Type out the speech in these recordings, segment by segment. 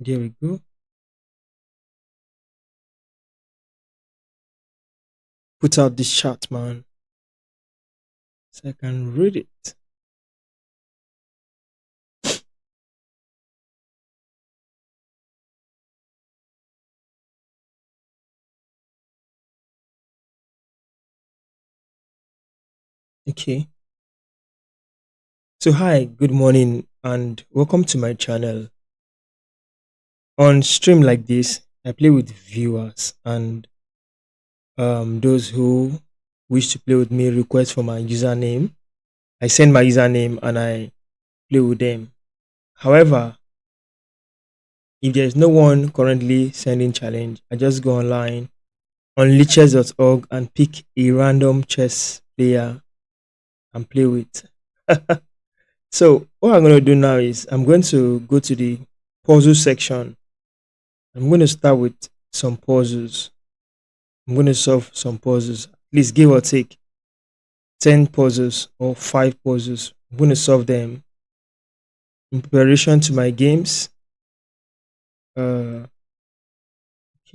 There we go. Put out this chat, man, so I can read it. Okay. So hi, good morning, and welcome to my channel. On stream like this, I play with viewers and those who wish to play with me request for my username. I send my username and I play with them. However, if there is no one currently sending challenge, I just go online on lichess.org and pick a random chess player and play with. So what I'm going to do now is I'm going to go to the puzzle section. I'm going to start with some puzzles. I'm going to solve some puzzles. Please give or take 10 puzzles or 5 puzzles. I'm going to solve them in preparation to my games. Okay,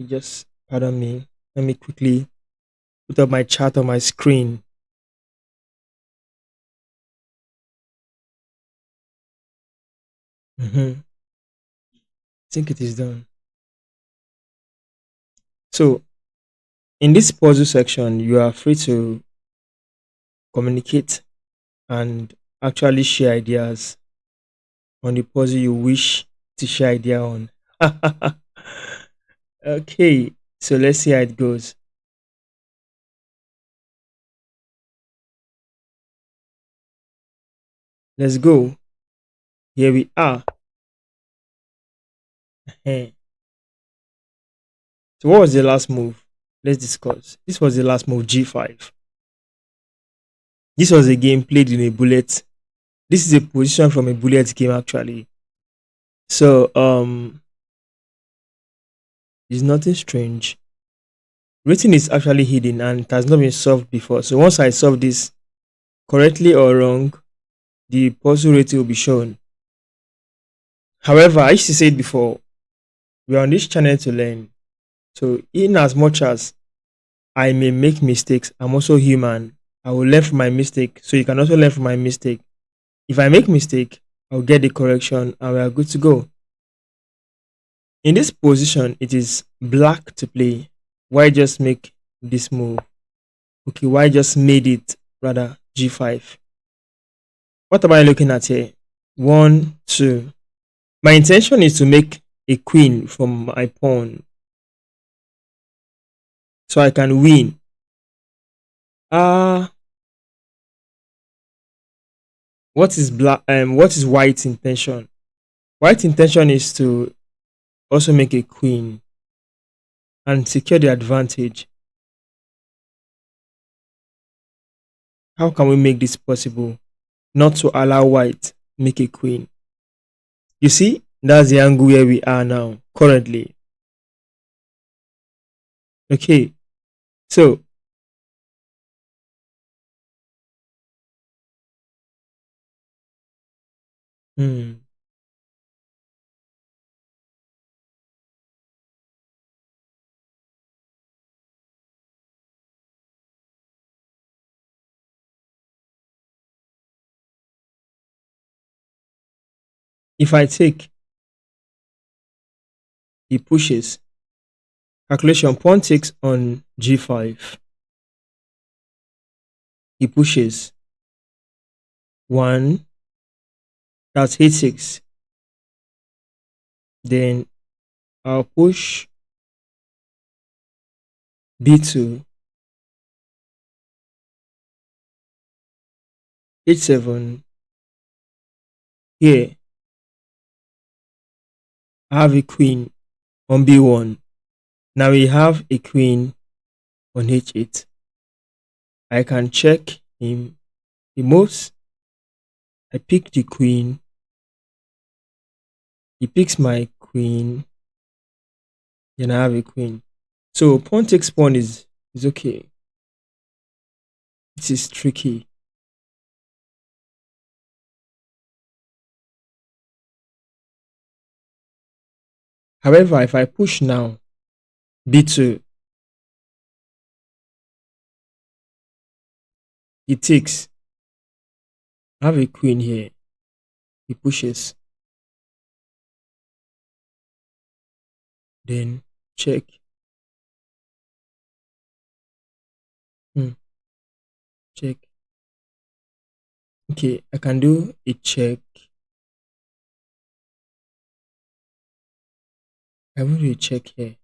just pardon me. Let me quickly put up my chart on my screen. I think it is done. So in this puzzle section, you are free to communicate and actually share ideas on the puzzle you wish to share idea on. Okay, so let's see how it goes. Let's go. Here we are. Eh. So what was the last move? Let's discuss. This was the last move, G5. This was a game played in a bullet. This is a position from a bullet game actually. So it's nothing strange. Rating is actually hidden and it has not been solved before. So once I solve this correctly or wrong, the puzzle rating will be shown. However, I used to say it before, we are on this channel to learn. So in as much as I may make mistakes, I'm also human. I will learn from my mistake. So you can also learn from my mistake. If I make mistake, I'll get the correction and we are good to go. In this position, it is black to play. Why just make this move? Okay, why just made it rather G5? What am I looking at here? One, two. My intention is to make a queen from my pawn so I can win. What is black? What is white's intention? White's intention is to also make a queen and secure the advantage. How can we make this possible? Not to allow white make a queen. You see, that's the angle where we are now currently. Okay, so hmm, if I take, he pushes. Calculation, pawn takes on G5. He pushes. One, that's H6. Then I'll push B2, H7. Here, I have a queen on B1. Now we have a queen on H8. I can check him. He moves. I pick the queen. He picks my queen. Then I have a queen. So pawn takes pawn is okay. It is tricky. However, if I push now, b2, he takes. I have a queen here. He pushes. Then check. Hmm, check. Okay, I can do a check. I will do a check here.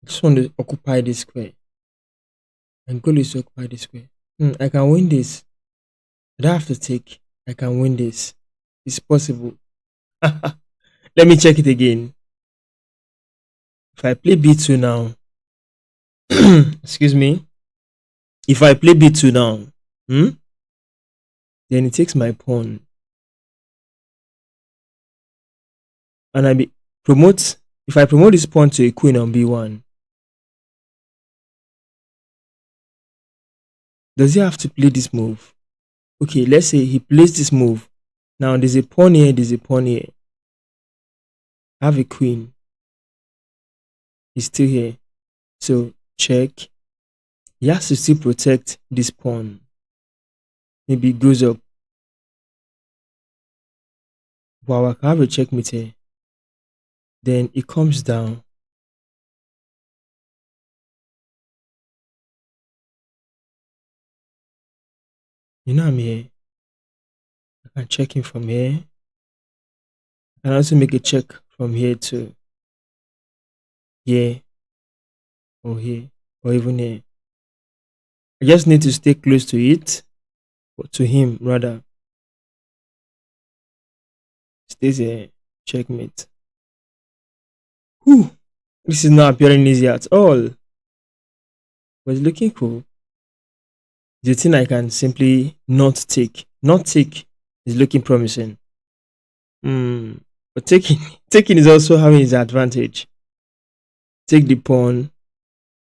I just want to occupy this square. And goal is to occupy this square. I can win this. I don't have to take. I can win this. It's possible. Let me check it again. If I play b2 now, excuse me. If I play b2 now, then it takes my pawn. And promote. If I promote this pawn to a queen on b1, does he have to play this move? Okay, let's say he plays this move. Now there's a pawn here, there's a pawn here. I have a queen. He's still here. So check. He has to still protect this pawn. Maybe it goes up. Wow, I can have a checkmate here. Then it comes down. You know I'm here. I can check him from here. I can also make a check from here to here or here or even here. I just need to stay close to it, or to him rather. Stays here. Checkmate. Whew. This is not appearing easy at all. But it's looking cool. The thing I can simply not take. Not take is looking promising. But taking is also having its advantage. Take the pawn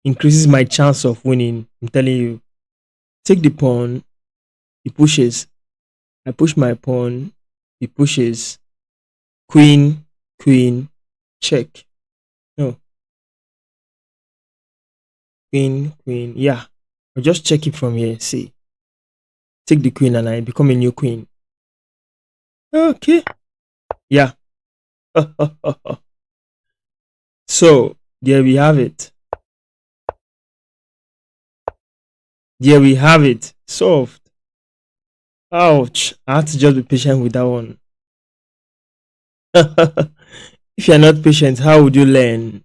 increases my chance of winning. I'm telling you. Take the pawn, he pushes. I push my pawn, he pushes. Queen, queen, check. No, queen, queen. Yeah. I'll just check it from here. See. Take the queen and I become a new queen. Okay. Yeah. So there we have it. There we have it. Solved. Ouch. I have to just be patient with that one. If you're not patient, how would you learn?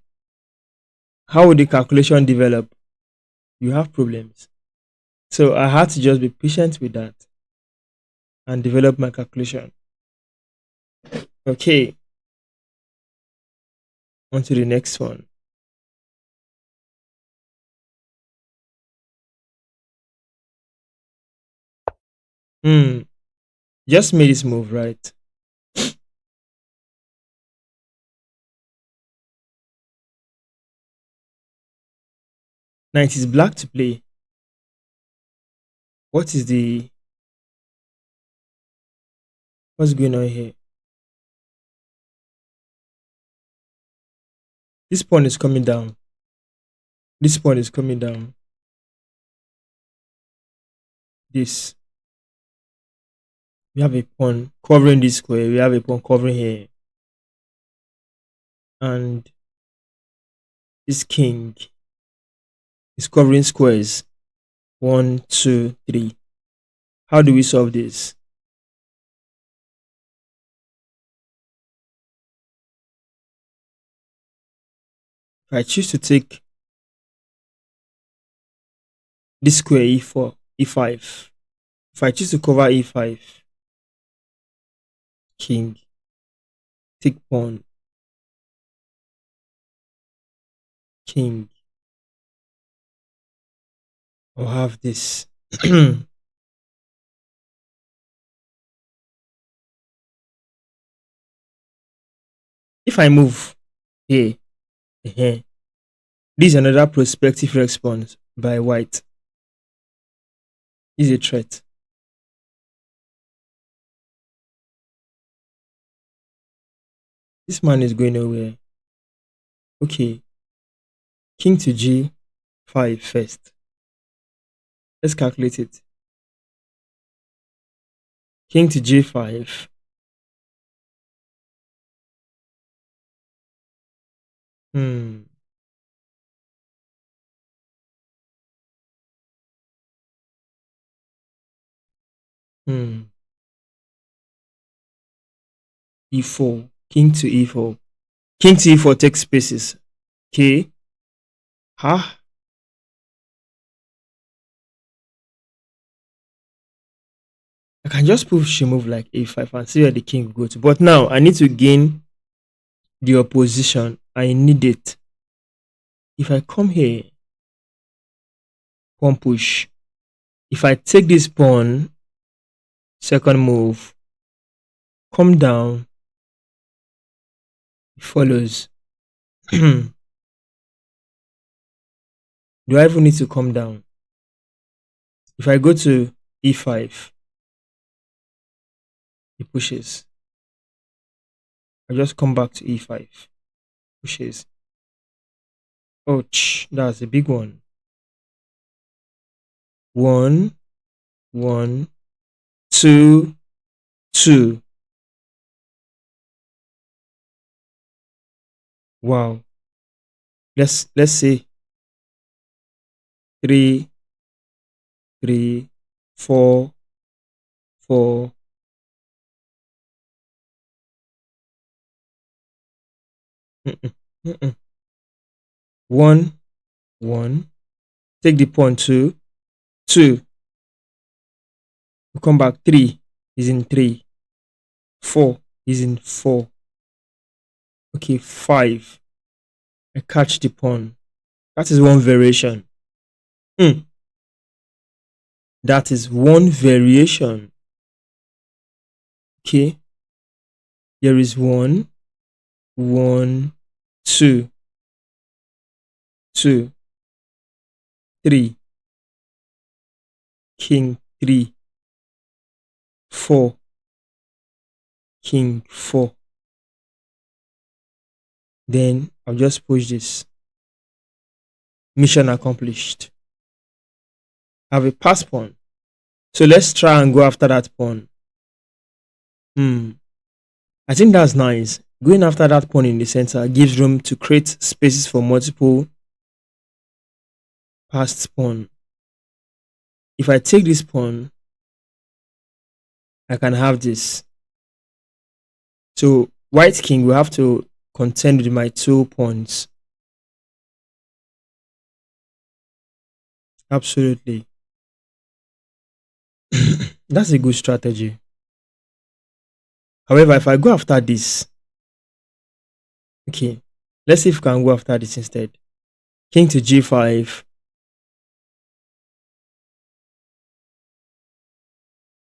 How would the calculation develop? You have problems. So I had to just be patient with that and develop my calculation. Okay, on to the next one. Just made this move, right? Now it is black to play. What is what's going on here? This pawn is coming down. This pawn is coming down. This. We have a pawn covering this square. We have a pawn covering here. And this king is covering squares. 1, 2, 3. How do we solve this? If I choose to take this square e4, e5. If I choose to cover e5, king, take pawn, king, or have this. If I move here, this is another prospective response by white. Is a threat. This man is going nowhere. Okay, king to g5 first. Let's calculate it. King to g5. Hmm. Hmm. e4. King to e4. King to e4 takes spaces. Okay. Huh? I can just push a move like a5 and see where the king will go to. But now I need to gain the opposition. I need it. If I come here, pawn push. If I take this pawn, second move, come down, it follows. Do I even need to come down? If I go to e5, it pushes. I just come back to e5, pushes. Ouch, that's a big one. 1, 1, 2, 2. Wow. Let's say 3, 3, 4, 4. Mm-mm, mm-mm. 1, 1. Take the pawn 2, 2. We come back 3 is in 3. 4 is in 4. Okay, 5. I catch the pawn. That is one variation. That is one variation. Okay. There is 1, 1, 2, 2, 3. King 3, 4. King 4. Then I'll just push this. Mission accomplished. I have a pass pawn. So let's try and go after that pawn. I think that's nice. Going after that pawn in the center gives room to create spaces for multiple passed pawn. If I take this pawn, I can have this. So white king will have to contend with my 2 pawns. Absolutely. That's a good strategy. However, if I go after this, okay, let's see if we can go after this instead. King to g5.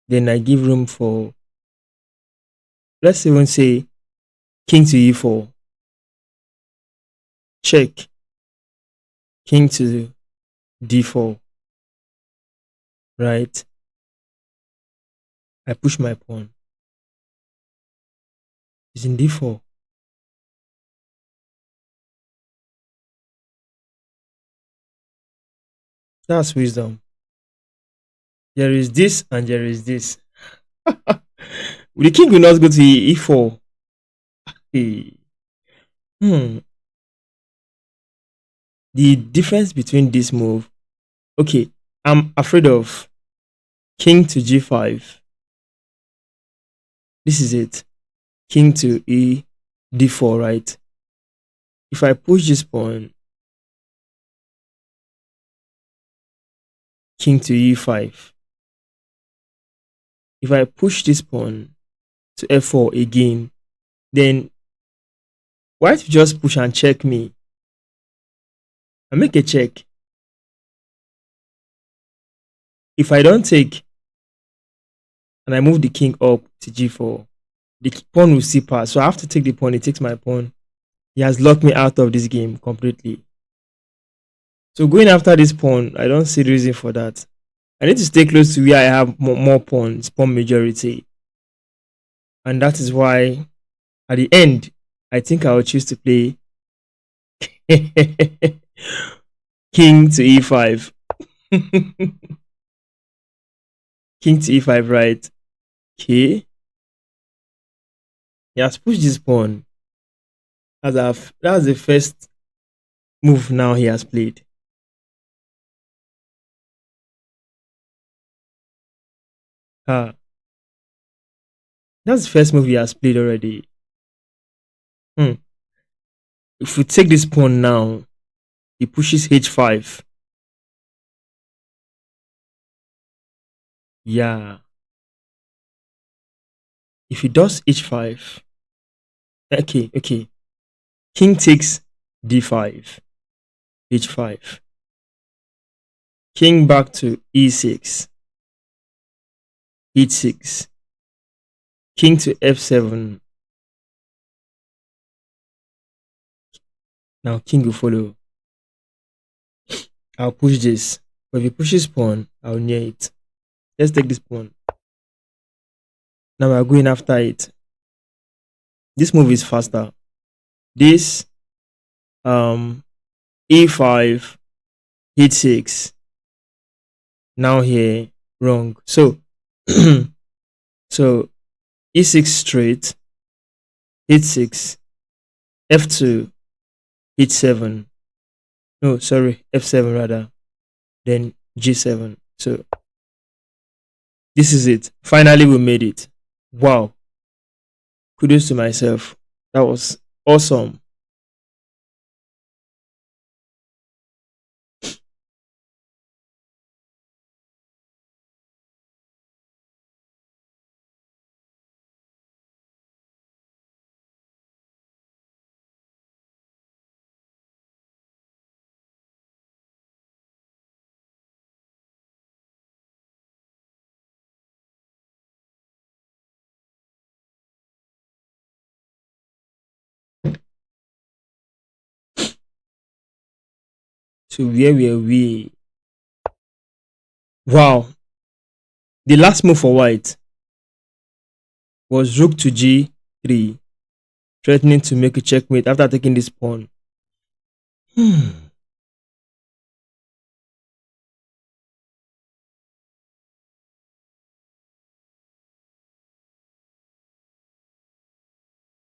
Then I give room for, let's even say, king to e4. Check. King to d4. Right? I push my pawn. It's in d4. That's wisdom. There is this and there is this. The king will not go to e4. Hey. The difference between this move, okay, I'm afraid of king to g5. This is it. King to e d4, right? If I push this pawn, king to e5. If I push this pawn to f4 again, then white will just push and check me. I make a check. If I don't take and I move the king up to g4, the pawn will still pass. So I have to take the pawn. He takes my pawn. He has locked me out of this game completely. So going after this pawn, I don't see the reason for that. I need to stay close to where I have more pawns, pawn majority. And that is why at the end, I think I will choose to play king to e5. King to e5, right? Okay. He has pushed this pawn. That's the first move now he has played. Ah, that's the first move he has played already. Hmm. If we take this pawn now, he pushes h5. Yeah. If he does h5, okay. King takes d5, h5. King back to e6, h6. King to f7. Now king will follow. I'll push this. But if he pushes pawn, I'll near it. Let's take this pawn. Now we're going after it. This move is faster. This e5, h6. Now here, wrong. So so e6 straight, h6, f2, h7. No, sorry, f7 rather. Then g7. So this is it. Finally, we made it. Wow. Kudos to myself. That was awesome. So where were we? Wow. The last move for white was rook to g3, threatening to make a checkmate after taking this pawn.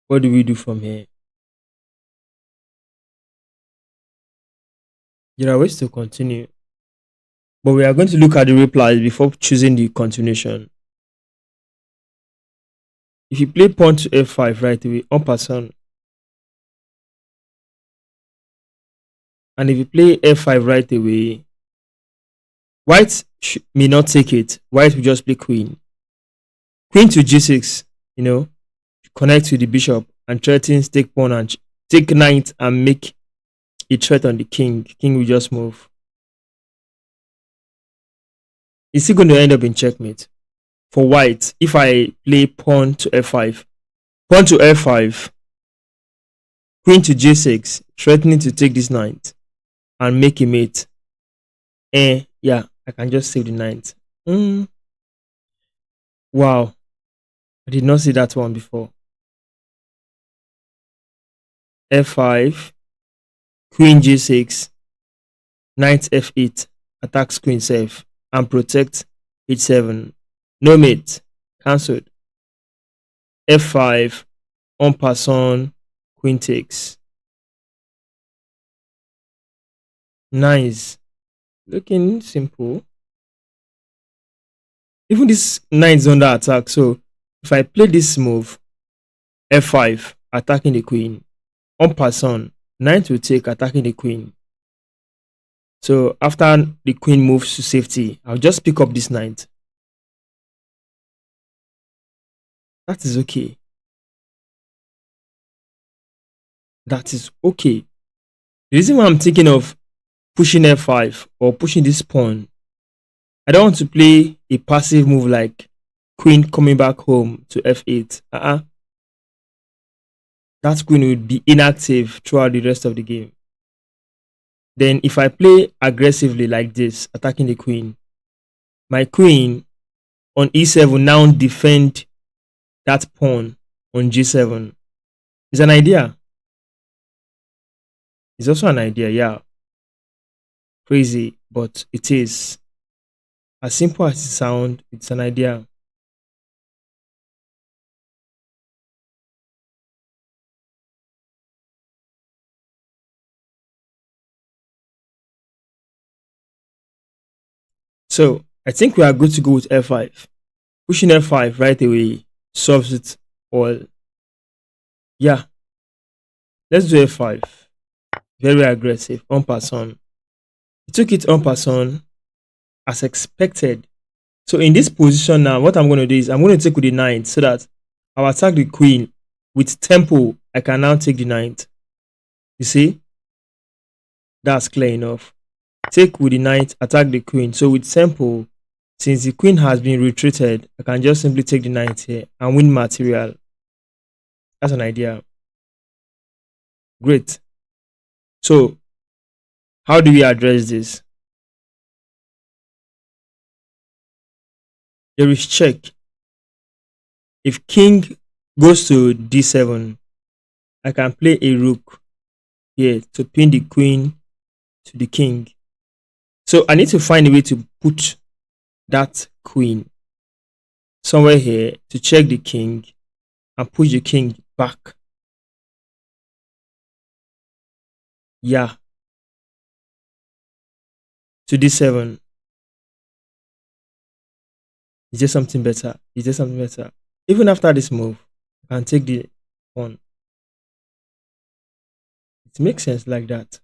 What do we do from here? There are ways to continue, but we are going to look at the replies before choosing the continuation. If you play pawn to f5 right away, en passant, and if you play f5 right away, white may not take it. White will just play queen. Queen to g6, connect to the bishop and threatens take pawn and take knight and make a threat on the king. King will just move. It's still going to end up in checkmate. For white, if I play pawn to f5, pawn to f5, queen to g6, threatening to take this knight and make a mate. Yeah, I can just save the knight. Wow, I did not see that one before. f5, queen g6, knight f8, attacks queen safe and protect h7. No mate, cancelled. f5, en passant, queen takes. Nice. Looking simple. Even this knight is under attack. So if I play this move, f5, attacking the queen, en passant, knight will take, attacking the queen. So after the queen moves to safety, I'll just pick up this knight. That is okay. That is okay. The reason why I'm thinking of pushing f5 or pushing this pawn, I don't want to play a passive move like queen coming back home to f8. That queen will be inactive throughout the rest of the game. Then if I play aggressively like this, attacking the queen, my queen on e7 now defend that pawn on g7. It's an idea. It's also an idea, yeah. Crazy, but it is. As simple as it sounds, it's an idea. So I think we are good to go with F5. Pushing F5 right away solves it all. Yeah, let's do F5. Very aggressive. En passant. He took it en passant as expected. So in this position now, what I'm going to do is I'm going to take with the knight so that I'll attack the queen with tempo. I can now take the knight. You see, that's clear enough. Take with the knight, attack the queen. So with tempo, since the queen has been retreated, I can just simply take the knight here and win material. That's an idea. Great. So how do we address this? There is check. If king goes to d7, I can play a rook here to pin the queen to the king. So I need to find a way to put that queen somewhere here to check the king and push the king back. Yeah, to d7. Is there something better? Is there something better? Even after this move, I can take the pawn. It makes sense like that.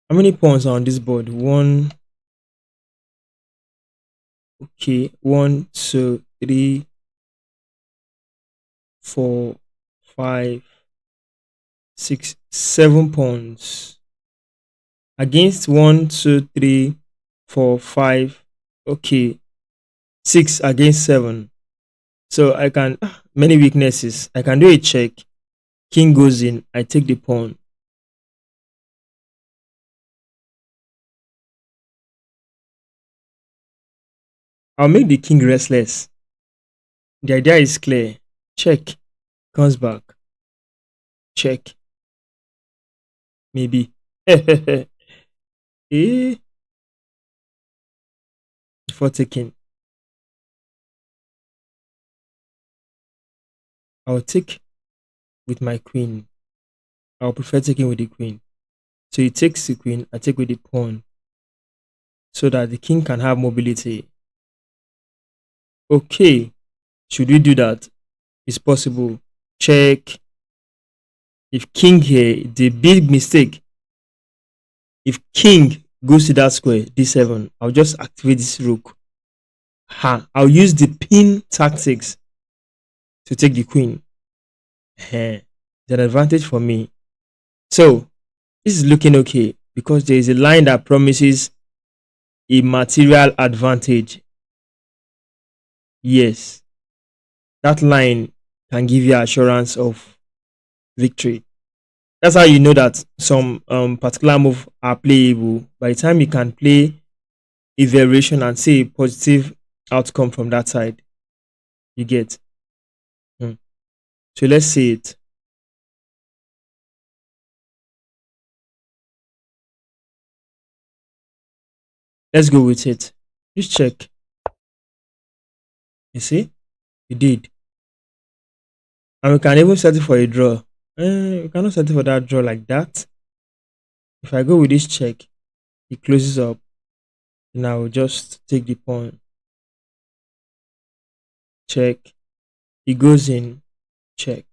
How many pawns are on this board? One. Okay, one, two, three, four, five, 6, 7 pawns against 1, 2, 3, 4, 5. Okay, 6 against 7. So I can many weaknesses. I can do a check. King goes in. I take the pawn. I'll make the king restless. The idea is clear. Check. Comes back. Check. Maybe. Eh, before taking, I'll take with my queen. I'll prefer taking with the queen. So he takes the queen. I take with the pawn, so that the king can have mobility. Okay, should we do that? It's possible. Check. If king here, the big mistake. If king goes to that square, d7, I'll just activate this rook. I'll use the pin tactics to take the queen. It's an advantage for me. So this is looking okay because there is a line that promises a material advantage. Yes, that line can give you assurance of victory. That's how you know that some particular move are playable. By the time you can play a variation and see a positive outcome from that side, you get. Hmm. So let's see it. Let's go with it. Just check. You see, we did, and we can even set it for a draw. We cannot set it for that draw like that. If I go with this check, it closes up. Then I will just take the pawn. Check. It goes in. Check.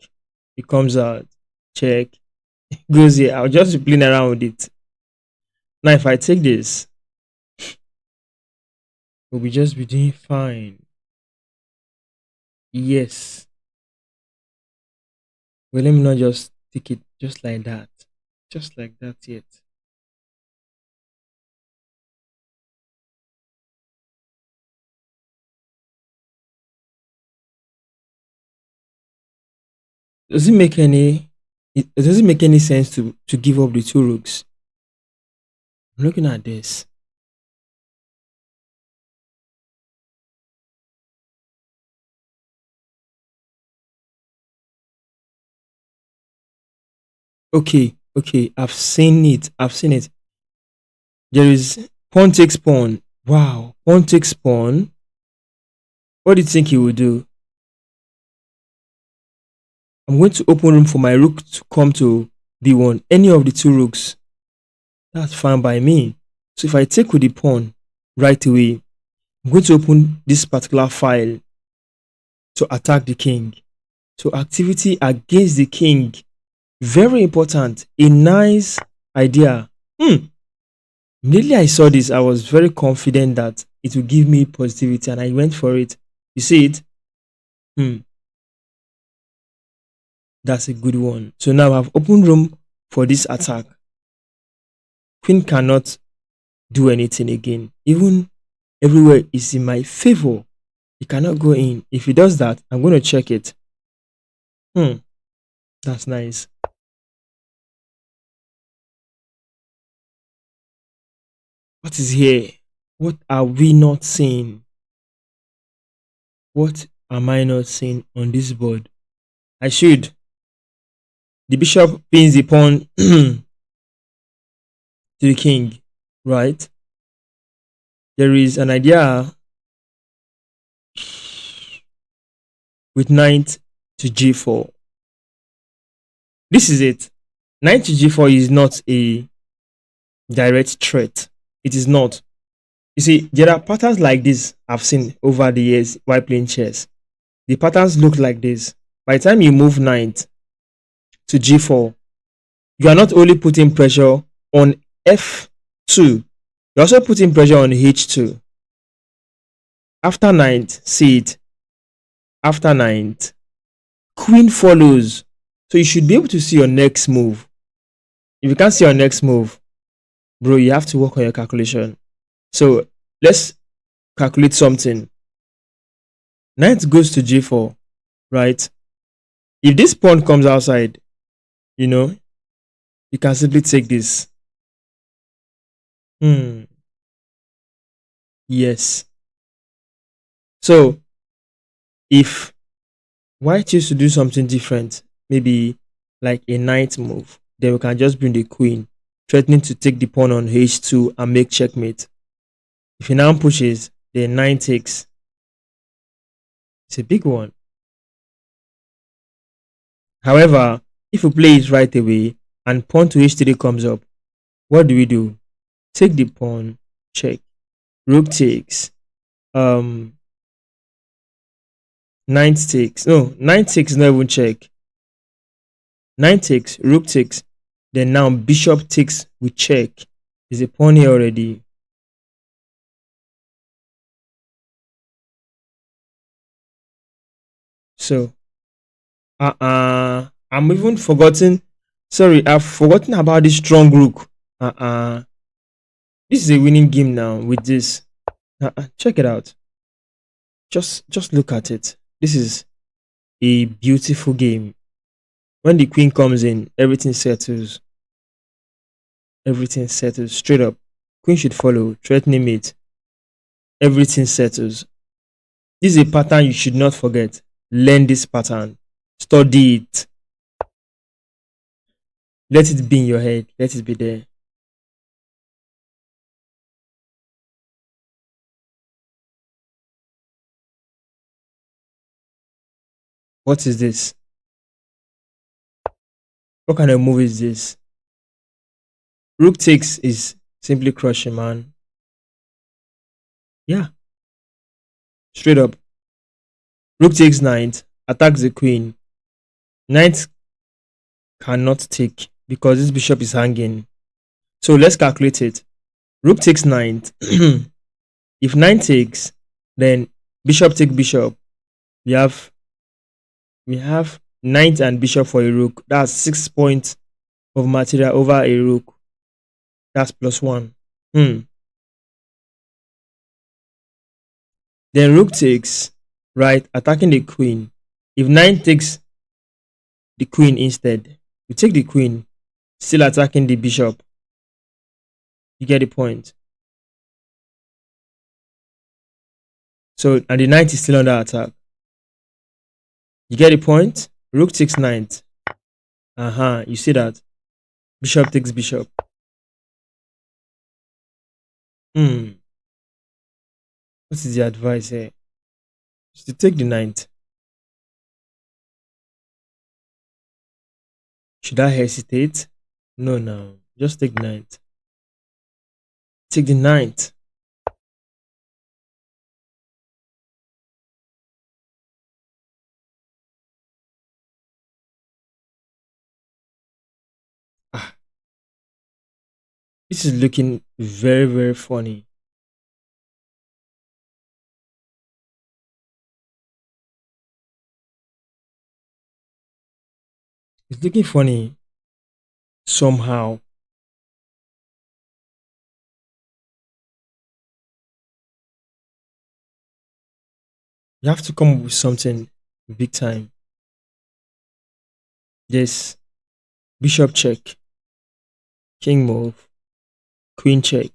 It comes out. Check. Goes here. I'll just be playing around with it. Now, if I take this, we'll just be doing fine. Yes. Well, let me not just take it just like that. Just like that yet. Does it make any it doesn't make any sense to give up the two rooks? I'm looking at this. Okay, okay. I've seen it. I've seen it. There is pawn takes pawn. Wow. Pawn takes pawn. What do you think he will do? I'm going to open room for my rook to come to b1. Any of the two rooks. That's fine by me. So if I take with the pawn right away, I'm going to open this particular file to attack the king. So activity against the king. Very important. A nice idea. Immediately I saw this, I was very confident that it would give me positivity and I went for it. You see it? That's a good one. So now I've opened room for this attack. Queen cannot do anything again. Even everywhere is in my favor. He cannot go in. If he does that, I'm going to check it. That's nice. What is here? What are we not seeing? What am I not seeing on this board? I should. The bishop pins the pawn to the king, right? There is an idea with knight to g4. This is it. Knight to g4 is not a direct threat. It is not. You see, there are patterns like this I've seen over the years while playing chess. The patterns look like this. By the time you move knight to g4, you are not only putting pressure on f2, you're also putting pressure on h2. After knight, see it. After knight, queen follows. So you should be able to see your next move. If you can't see your next move, bro, you have to work on your calculation. So let's calculate something. Knight goes to g4, right? If this pawn comes outside, you can simply take this. Yes. So if white used to do something different, maybe like a knight move, then we can just bring the queen, threatening to take the pawn on h2 and make checkmate. If he now pushes, then knight takes. It's a big one. However, if we play it right away and pawn to h3 comes up, what do? Take the pawn, check. Rook takes. Knight takes. No, knight takes, not even check. Knight takes, rook takes. Then now bishop takes with check. There's a pawn here already. So, I'm even forgotten. Sorry, I've forgotten about this strong rook. This is a winning game now with this. Check it out. Just look at it. This is a beautiful game. When the queen comes in, everything settles. Everything settles straight up. Queen should follow, threatening mate. Everything settles. This is a pattern you should not forget. Learn this pattern. Study it. Let it be in your head. Let it be there. What is this? What kind of move is this? Rook takes is simply crushing, man. Yeah. Straight up. Rook takes knight, attacks the queen. Knight cannot take because this bishop is hanging. So let's calculate it. Rook takes knight. If knight takes, then bishop take bishop. We have knight and bishop for a rook. That's 6 points of material over a rook. That's +1. Then rook takes, right, attacking the queen. If knight takes the queen instead, we take the queen, still attacking the bishop. You get the point. So, and the knight is still under attack. You get the point? Rook takes knight. You see that? Bishop takes bishop. Hmm. What is the advice here? Is to take the knight. Should I hesitate? No, no. Just take the knight. Take the knight. Ah, this is looking very, very funny. It's looking funny somehow. You have to come up with something big time. Yes. Bishop check. King move. Queen check.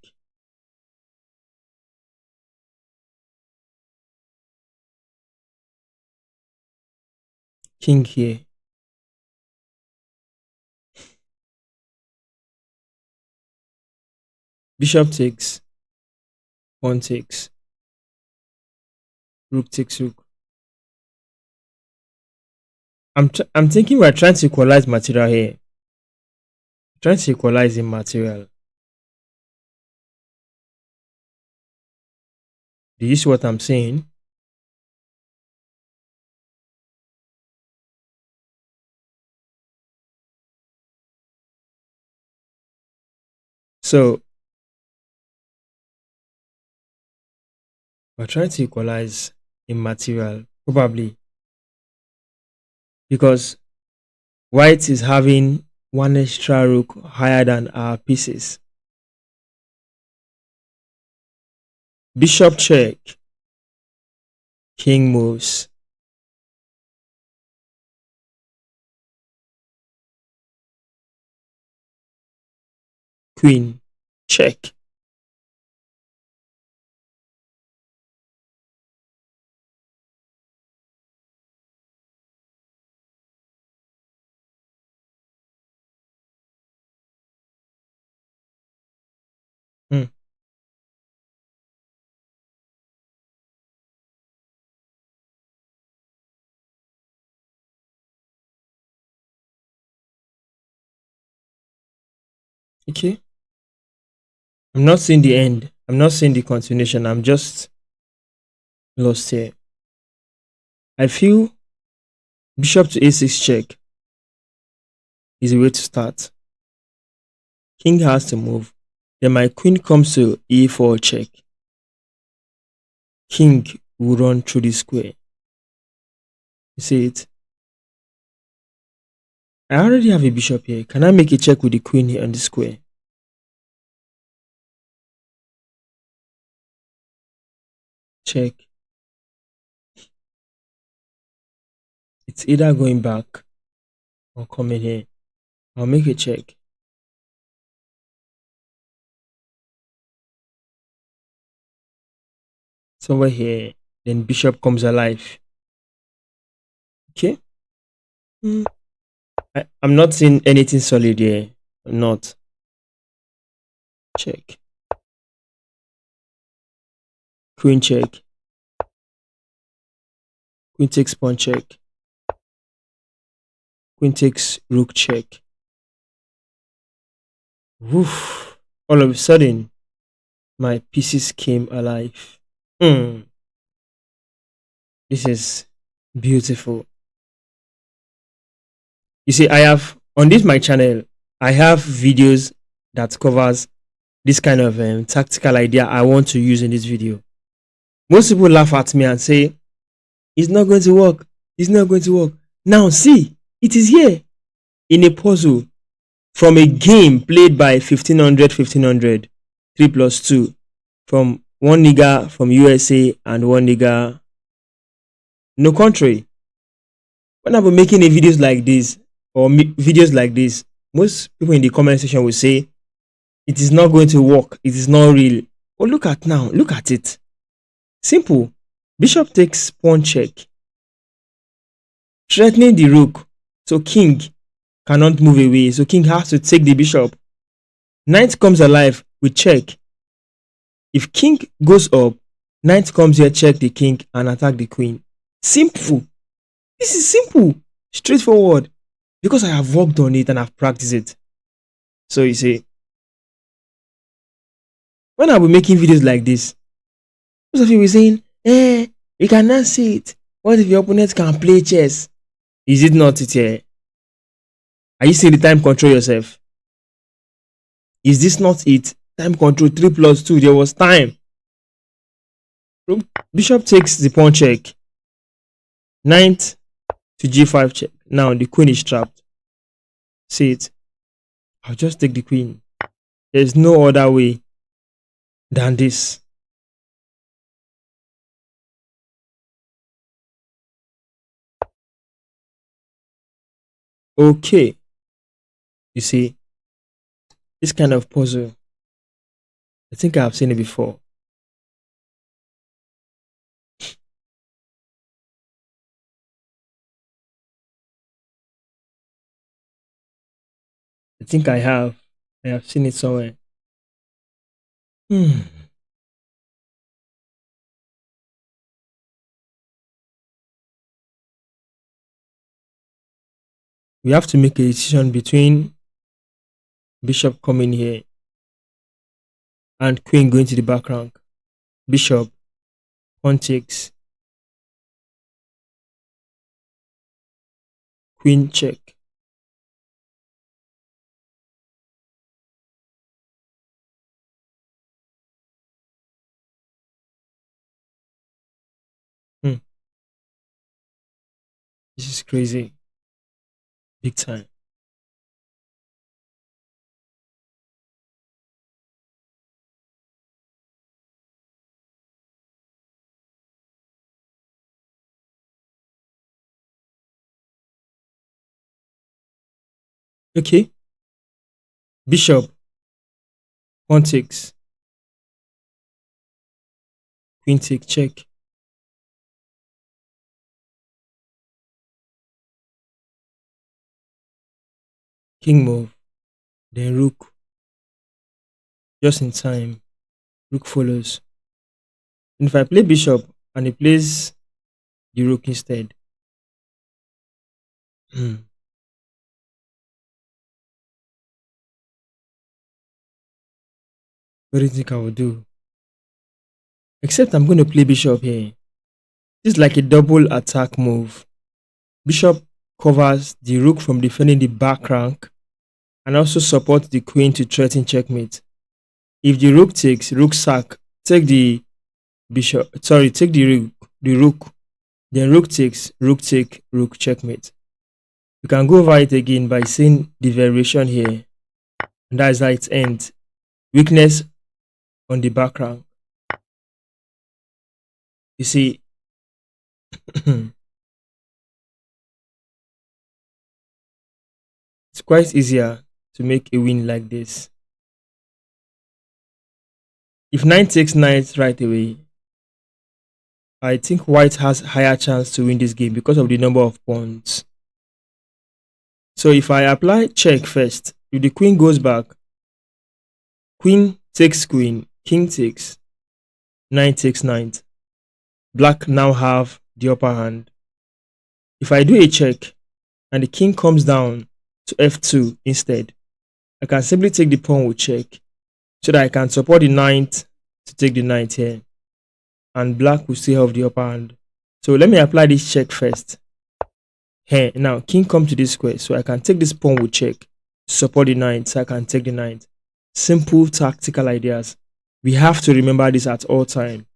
King here. Bishop takes. Pawn takes. Rook takes rook. I'm thinking we're trying to equalize material here. Trying to equalize in material. Do you see what I'm saying? So we're trying to equalize in material, probably because white is having one extra rook higher than our pieces. Bishop check. King moves. Queen check. Hmm. Okay. I'm not seeing the end. I'm not seeing the continuation. I'm just lost here. I feel bishop to a6 check is a way to start. King has to move. Then my queen comes to e4 check. King will run through the square. You see it? I already have a bishop here. Can I make a check with the queen here on the square? Check. It's either going back or coming here. I'll make a check. Somewhere here. Then bishop comes alive. Okay. I'm not seeing anything solid here. I'm not. Check. Queen check. Queen takes pawn check. Queen takes rook check. Woof. All of a sudden, my pieces came alive. This is beautiful. You see, I have on this my channel, I have videos that covers this kind of tactical idea I want to use in this video. Most people laugh at me and say, it's not going to work. It's not going to work. Now see, it is here in a puzzle from a game played by 1500, 3 plus 2 from one nigga from USA and one nigga no country. When I'm making a videos like this or videos like this, most people in the comment section will say it is not going to work. It is not real. But look at now. Look at it. Simple. Bishop takes pawn check, threatening the rook. So king cannot move away, so king has to take the bishop. Knight comes alive, we check. If king goes up, knight comes here, check the king and attack the queen. Simple. This is simple, straightforward, because I have worked on it and I've practiced it. So you see, when I'll be making videos like this, most of you will be saying, you cannot see it. What if your opponent can play chess? Is it not it here? Are you seeing the time control yourself? Is this not it? Time control 3 plus 2. There was time. Bishop takes the pawn check. Knight to g5 check. Now the queen is trapped. See it? I'll just take the queen. There's no other way than this. Okay. You see, this kind of puzzle, I think I've seen it before. I think I have. I have seen it somewhere. We have to make a decision between bishop coming here and queen going to the back rank. Bishop, pawn takes, queen check. This is crazy. Big time. Okay. Bishop, pawn takes, queen take check. King move, then rook. Just in time. Rook follows. And if I play bishop and he plays the rook instead. What do you think I will do? Except I'm going to play bishop here. This is like a double attack move. Bishop covers the rook from defending the back rank and also supports the queen to threaten checkmate. If the rook takes, rook sack, take the bishop, sorry, take the rook, then rook takes, rook take, rook checkmate. You can go over it again by seeing the variation here. And that is how it ends. Weakness on the back rank. You see, it's quite easier to make a win like this. If knight takes knight right away, I think white has higher chance to win this game because of the number of pawns. So if I apply check first, if the queen goes back, queen takes queen, king takes, knight takes knight. Black now have the upper hand. If I do a check and the king comes down to f2 instead, I can simply take the pawn with check so that I can support the knight to take the knight here. And black will still have the upper hand. So let me apply this check first. Here, now king come to this square, so I can take this pawn with check, support the knight, so I can take the knight. Simple tactical ideas. We have to remember this at all time.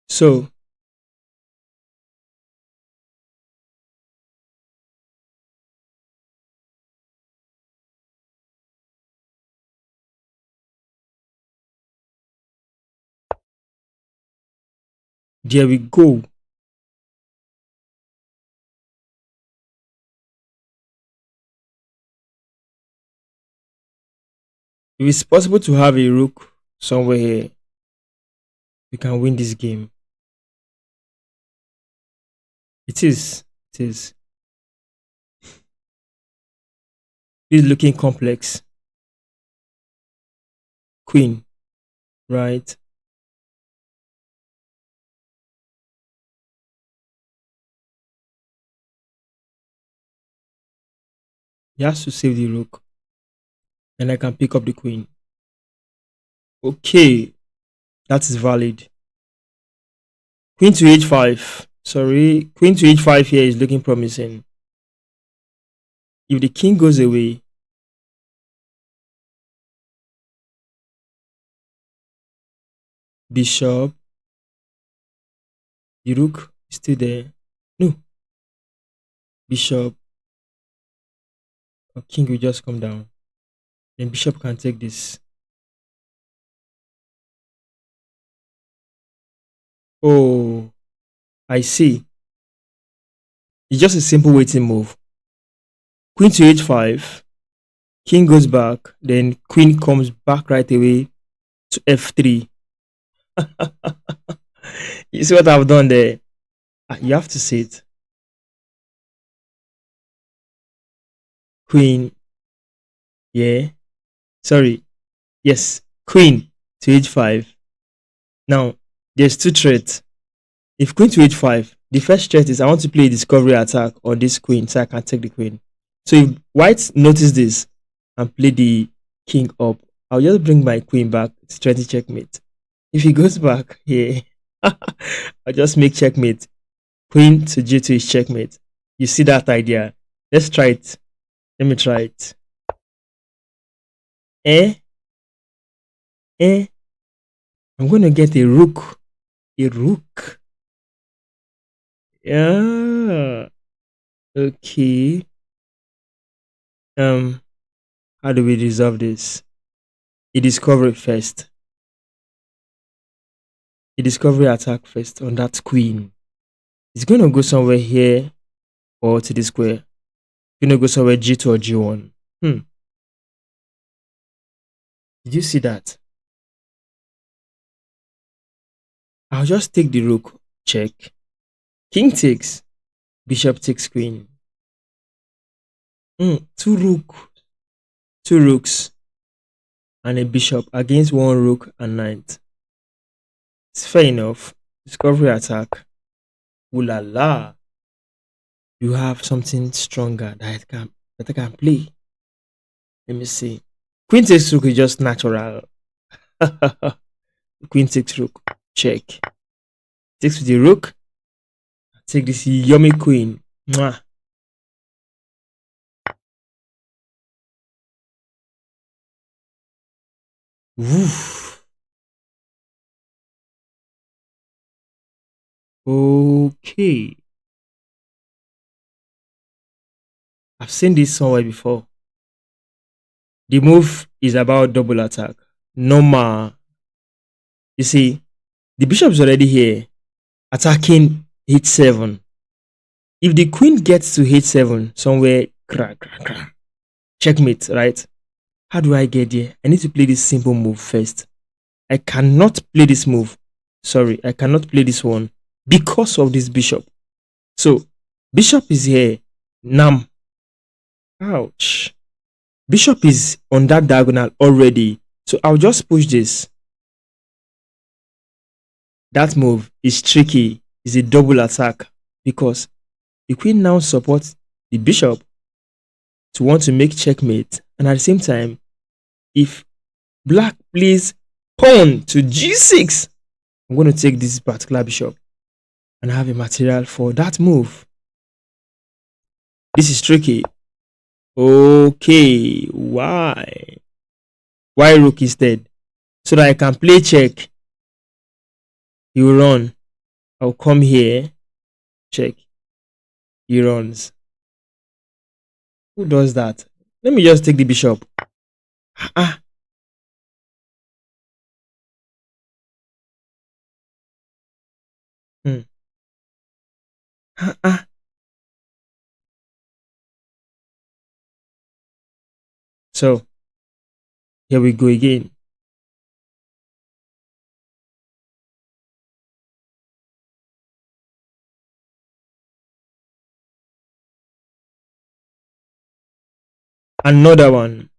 So there we go. If it's possible to have a rook somewhere here. We can win this game. It is. It is. This is looking complex. Queen, right? He has to save the rook, and I can pick up the queen. Okay, that is valid. Queen to h5. Sorry, queen to h5 here is looking promising. If the king goes away, bishop, the rook is still there. No, bishop or king will just come down. Then bishop can take this. Oh, I see. It's just a simple waiting move. Queen to h5, king goes back, then queen comes back right away to f3. You see what I've done there? You have to see it. Queen, yeah. Sorry, yes. Queen to h5. Now, there's two threats. If queen to h5, the first threat is I want to play a discovery attack on this queen so I can take the queen. So if white notice this and play the king up, I'll just bring my queen back to try to checkmate. If he goes back here, I'll just make checkmate. Queen to g2 is checkmate. You see that idea? Let's try it. Let me try it. Eh? Eh? I'm going to get a rook. A rook. Yeah. Okay. How do we resolve this? A discovery first. A discovery attack first on that queen. It's going to go somewhere here or to the square. It's going to go somewhere g2 or g1. Did you see that? I'll just take the rook. Check. King takes. Bishop takes queen. Two rooks and a bishop against one rook and knight. It's fair enough. Discovery attack. Ooh la la. You have something stronger that I can play. Let me see. Queen takes rook is just natural. Queen takes rook. Check. Takes with the rook. Take this yummy queen. Mwah. Woof. Okay. I've seen this somewhere before. The move is about double attack. Normal. You see, the bishop is already here, attacking h7. If the queen gets to h7, somewhere, checkmate, right? How do I get there? I need to play this simple move first. I cannot play this move. Sorry, I cannot play this one because of this bishop. So, bishop is here. Nam. Ouch. Bishop is on that diagonal already. So, I'll just push this. That move is tricky. It's a double attack because the queen now supports the bishop to want to make checkmate. And at the same time, if black plays pawn to g6, I'm going to take this particular bishop and have a material for that move. This is tricky. Okay, why? Why rook instead? So that I can play check. He will run. I'll come here. Check. He runs. Who does that? Let me just take the bishop. Ah. Ah. So here we go again. Another one.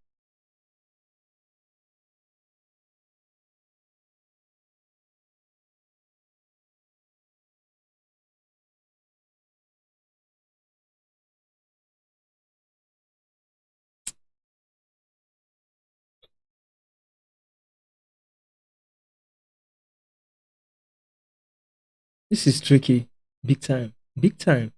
This is tricky. Big time. Big time.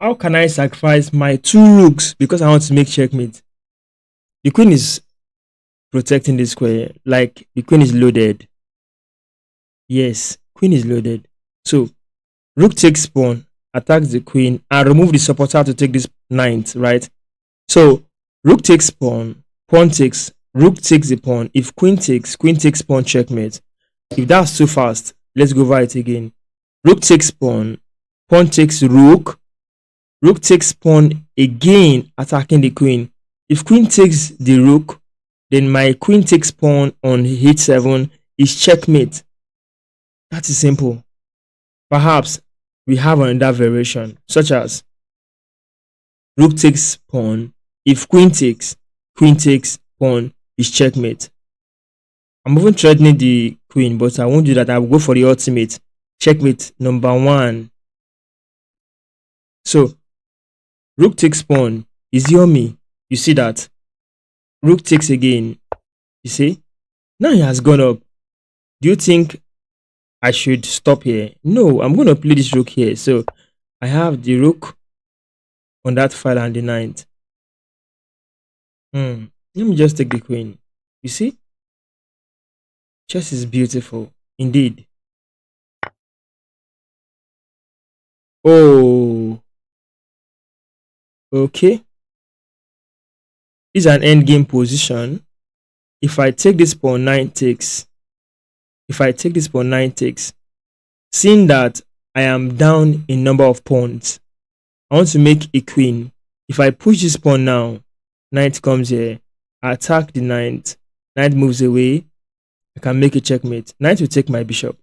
How can I sacrifice my two rooks because I want to make checkmate? The queen is protecting the square. Like the queen is loaded. Yes, queen is loaded. So rook takes pawn, attacks the queen, and remove the supporter to take this knight, right? So rook takes pawn, pawn takes, rook takes the pawn. If queen takes pawn, checkmate. If that's too fast, let's go over it again. Rook takes pawn, pawn takes rook, rook takes pawn again, attacking the queen. If queen takes the rook, then my queen takes pawn on h7 is checkmate. That is simple. Perhaps we have another variation, such as rook takes pawn. If queen takes pawn is checkmate. I'm even threatening the queen, but I won't do that. I will go for the ultimate. Checkmate number 1. So rook takes pawn is yummy. You see that? Rook takes again. You see? Now he has gone up. Do you think I should stop here? No, I'm going to play this rook here. So I have the rook on that file and the knight. Let me just take the queen. You see? Chess is beautiful. Indeed. Oh. Okay. This is an endgame position. If I take this pawn, knight takes. If I take this pawn, knight takes. Seeing that I am down in number of pawns, I want to make a queen. If I push this pawn now, knight comes here. I attack the knight. Knight moves away. I can make a checkmate. Knight will take my bishop.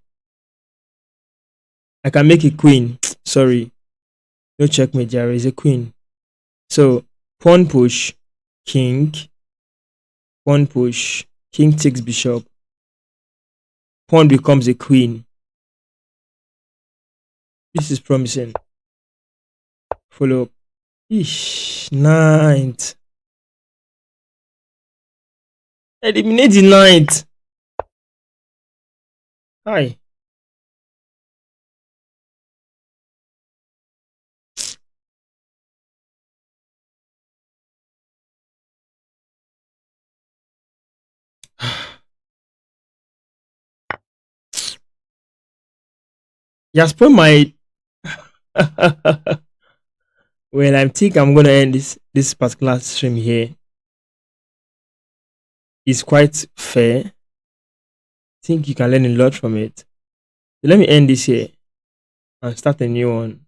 I can make a queen. Sorry. No checkmate, there is a queen. So pawn push, king. Pawn push, king takes bishop. Pawn becomes a queen. This is promising. Follow up. Knight. Eliminate the knight. Hi. You have spoiled my. Well, I think I'm gonna end this particular stream here. It's quite fair. I think you can learn a lot from it. So let me end this here and start a new one.